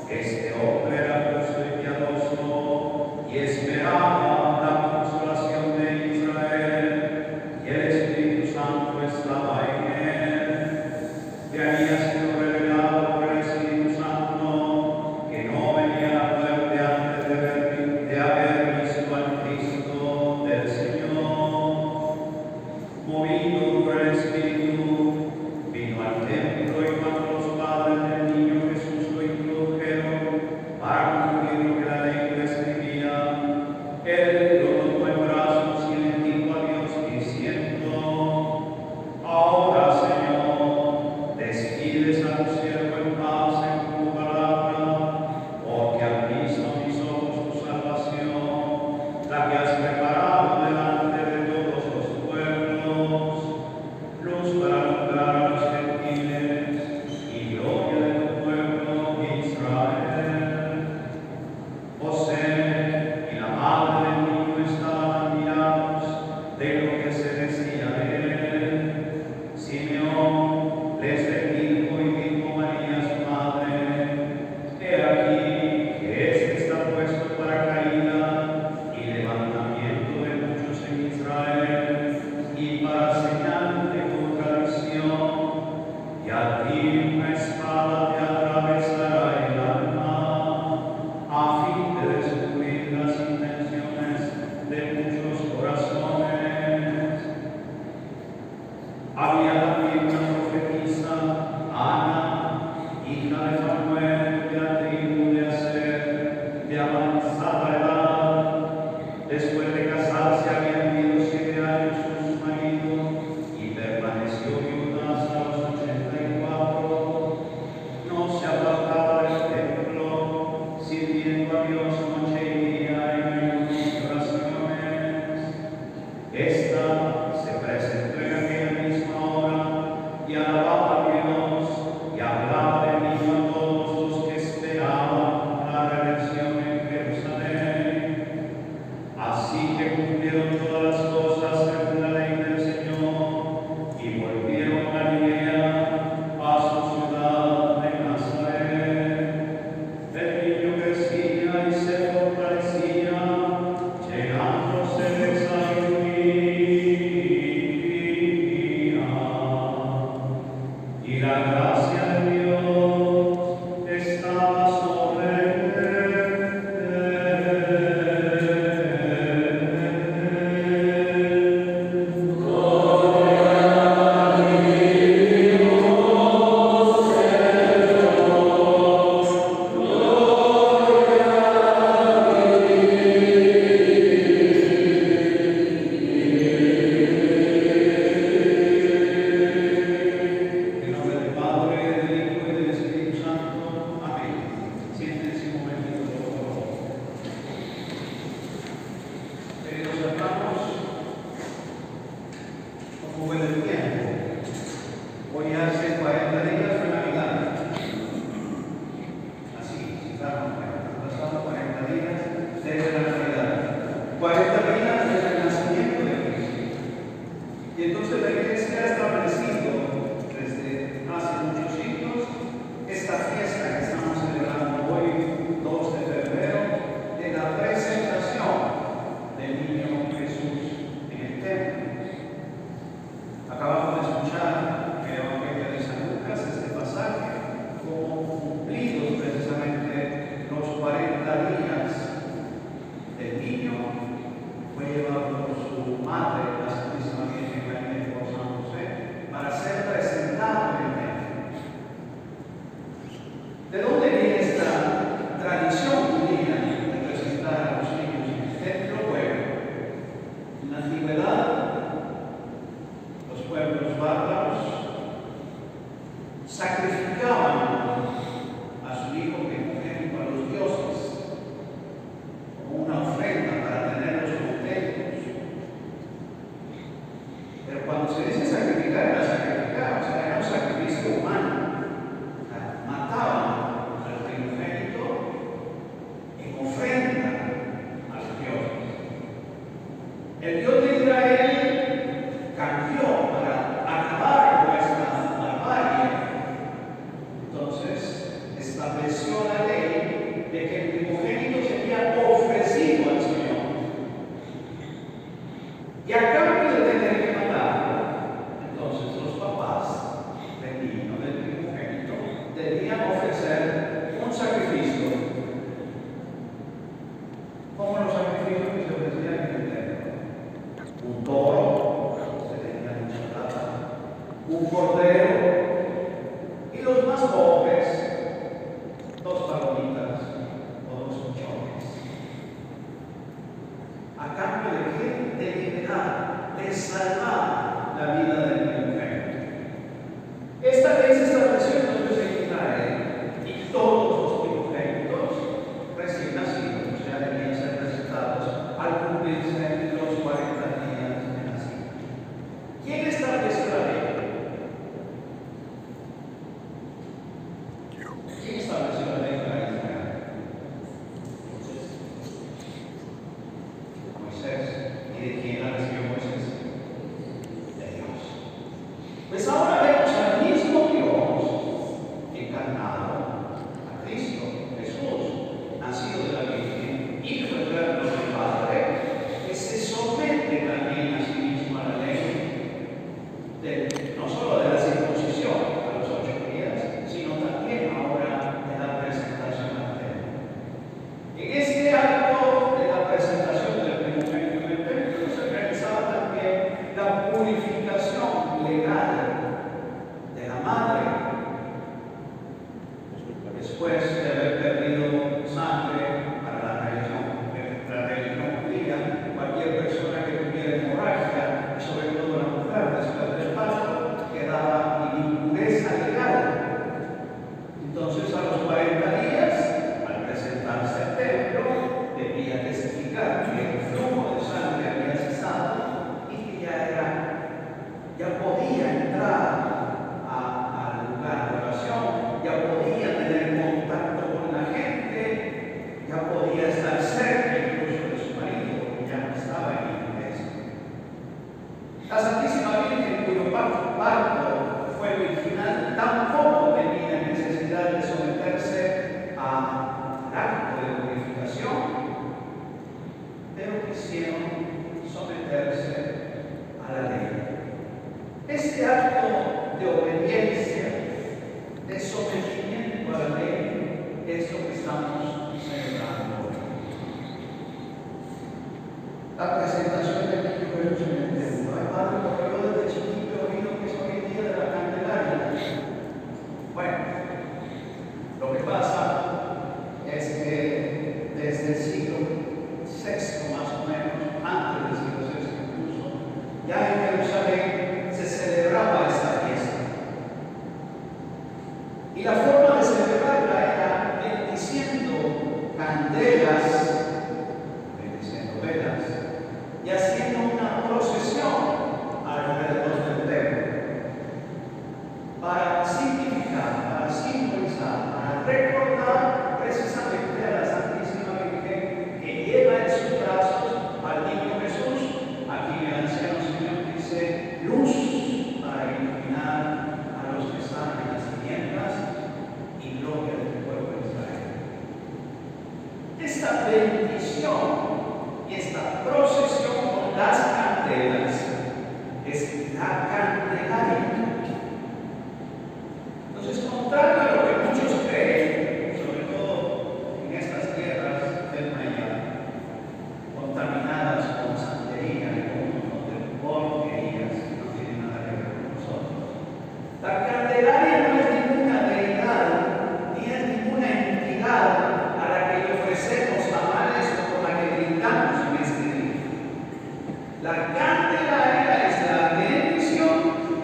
Este hombre era justo y piadoso, Dios noche y día en ayuno y oraciones. Esta se presentó en aquella misma hora y alababa a Dios y hablaba de niño a todos los que esperaban la redención en Jerusalén. Así que cumplieron todas las cosas según la ley del Señor y volvieron a Galilea, a su ciudad de Nazaret. El niño crecía y se ya podía estar cerca incluso de su marido, porque ya no estaba en la iglesia. La Santísima Virgen, cuyo parto fue virginal, tampoco tenía necesidad de someterse al acto de purificación, pero quisieron someterse a la ley. Este acto de obediencia, de sometimiento a la ley, es lo que estamos celebrando hoy. La presentación del niño Jesús en el templo. Ay, padre, porque yo desde chiquito he oído que es hoy en día de la Candelaria. Bueno, lo que pasa es que desde el siglo VI, más o menos, antes del siglo VI incluso, ya en Jerusalén se celebraba esta fiesta. Y la forma de celebrarla era bendiciendo candelas, bendiciendo velas, y haciendo una procesión alrededor del templo para significar, para simbolizar, para recordar precisamente a la Santísima Virgen que lleva en sus brazos al niño Jesús, a quien el anciano Señor dice luz para iluminar a los que están en las tinieblas y gloria del pueblo de Israel. Esta bendición y esta procesión con las candelas es la Candelaria. Entonces, contrario a lo que muchos creen, sobre todo en estas tierras del Maya, contaminadas con santería y con un montón de porquerías que no tienen nada que ver con nosotros, la Candelaria no es ninguna deidad, ni es ninguna entidad a la que le ofrecemos tamales o por la que brindamos en este día. La Candelaria es la bendición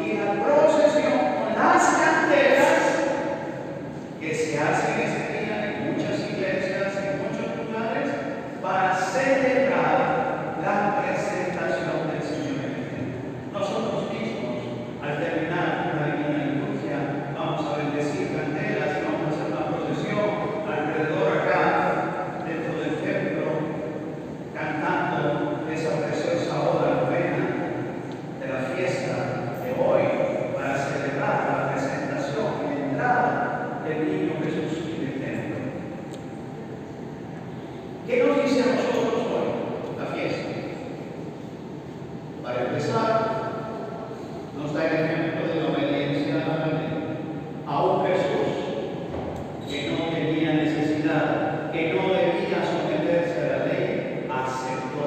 y la procesión con las candelas que se hacen ese día en muchas iglesias, en muchos lugares, para celebrar la presentación del Señor. Nosotros mismos, al terminar la divina liturgia, vamos a bendecir candelas y vamos a hacer una procesión alrededor acá, dentro del templo, cantando esa preciosa obra novena de la fiesta de hoy, para celebrar la presentación y la entrada del niño Jesús en el templo. ¿Qué nos dice a nosotros hoy la fiesta? Para empezar, nos da el ejemplo de la obediencia a la ley. A un Jesús que no tenía necesidad, que no debía someterse a la ley, aceptó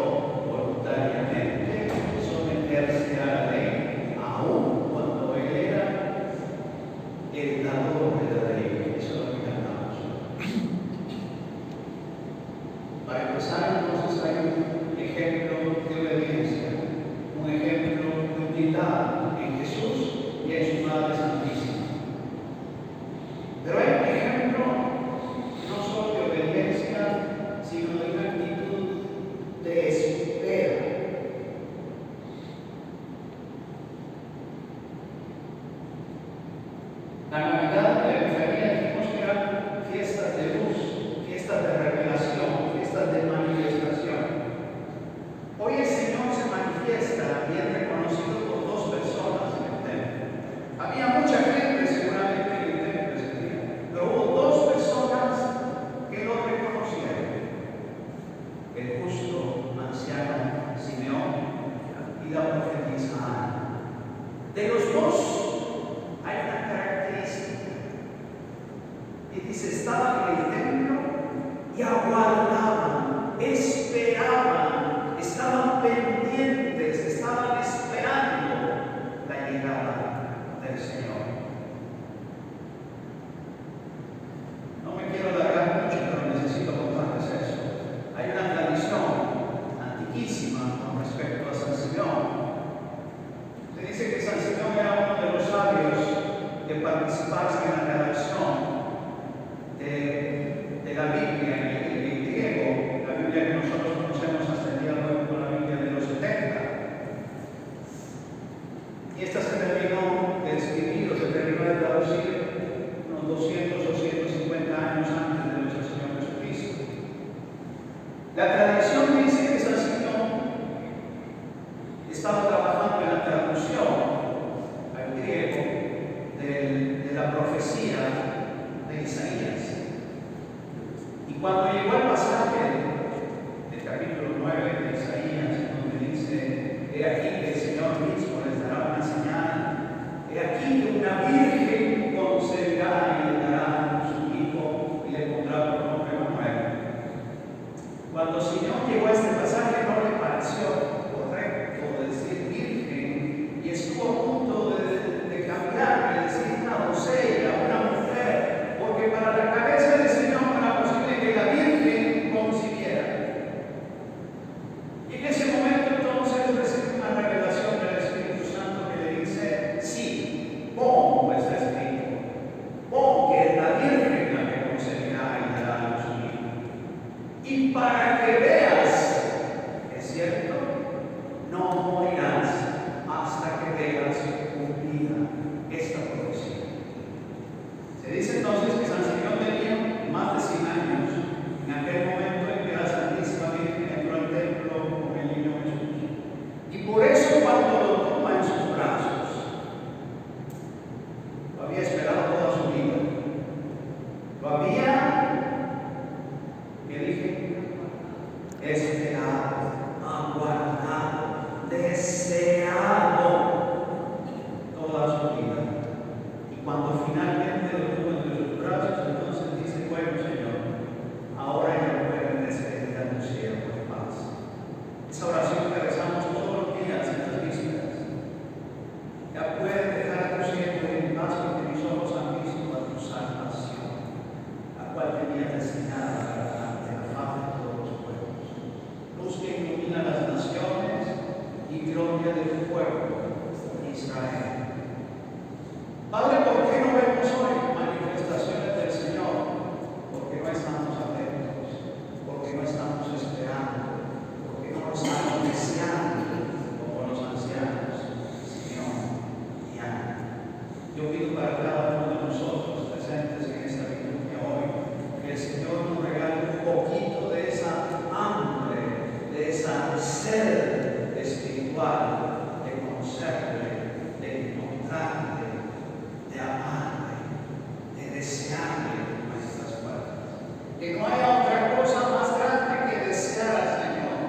voluntariamente someterse a la ley, aun cuando él era el dador de la ley. Eso es lo que cantamos. Para empezar, entonces, hay un ejemplo de obediencia, un ejemplo de humildad en Jesús y en su Madre Santísima. Pero hay un ejemplo no solo de obediencia, sino de una actitud de espera. La Navidad de la Epifanía dijimos que eran fiestas de luz, fiestas de revelación, fiestas de manifestación. Hoy el Señor se manifiesta y es reconocido por dos personas en el templo. Había mucha gente seguramente en el templo ese día, pero hubo dos personas que lo reconocieron: el justo anciano Simeón y la profetisa Ana. De los dos hay una característica, y dice: estaban en el templo y aguardaban, esperaban, estaban pendientes, estaban esperando la llegada del Señor. No me quiero alargar mucho, pero necesito contarles eso. Hay una tradición antiquísima con respecto a San Simeón. Se dice que San Simeón era uno de los sabios que participaron en la redacción de la Biblia en griego, la Biblia que nosotros La tradición dice que San Simeón estaba trabajando en la traducción al griego de la profecía de Isaías. Y cuando llegó al pasaje del capítulo 9 de Isaías, donde dice: he aquí que el Señor mismo les dará una señal, he aquí que una virgen concebirá y le dará su hijo y le pondrá por nombre Manuel. Cuando Simeón llegó a este pasaje, no le pareció correcto decir virgen y estuvo a punto de cambiar y decir una doncella, una mujer, porque para la cabeza del Señor no era posible que la virgen concibiera. Y en ese momento entonces recibe una revelación del Espíritu Santo que le dice: sí, pon, pues está escrito, pon que es la virgen la que concebirá y dará a luz un hijo. Y para que veas, es cierto, no morirás hasta que veas cumplida esta profecía. Se dice entonces que San Simeón tenía más de 100 años en aquel momento en que la Santísima Virgen entró al templo con el niño Jesús. Y por eso cuando lo toma en sus brazos, lo había esperado toda su vida. Lo había, que dije, esperado, aguardado, deseado toda su vida. Y cuando finalmente lo tuvo entre sus brazos, entonces dice: bueno, Señor, ahora ya pueden despedir a tu siervo en paz. Esa oración que rezamos todos los días en las vísperas: ya pueden dejar a tu siervo en paz, porque mis ojos han visto a tu salvación, la cual tenía destinada ante la faz de todos los pueblos, luz que ilumina las naciones y gloria del pueblo de Israel. Padre, ¿por qué no vemos hoy manifestaciones del Señor? Porque no estamos atentos, porque no estamos esperando, porque no lo estamos deseando como los ancianos, Simeón y Ana. Yo pido para cada uno de nosotros presentes en esta liturgia hoy que el Señor nos regale un poquito de esa hambre, de esa sed espiritual, de conocerle, de encontrarle, de amarle, de desearle con nuestras puertas. Que no haya otra cosa más grande que desear al Señor,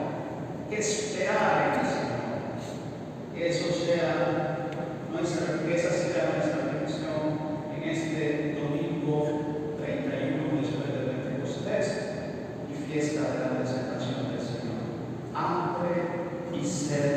que esperar en el Señor. Que eso sea nuestra, que esa sea nuestra petición en este domingo 31 después del Pentecostés y fiesta de la presentación del Señor. Hambre y sed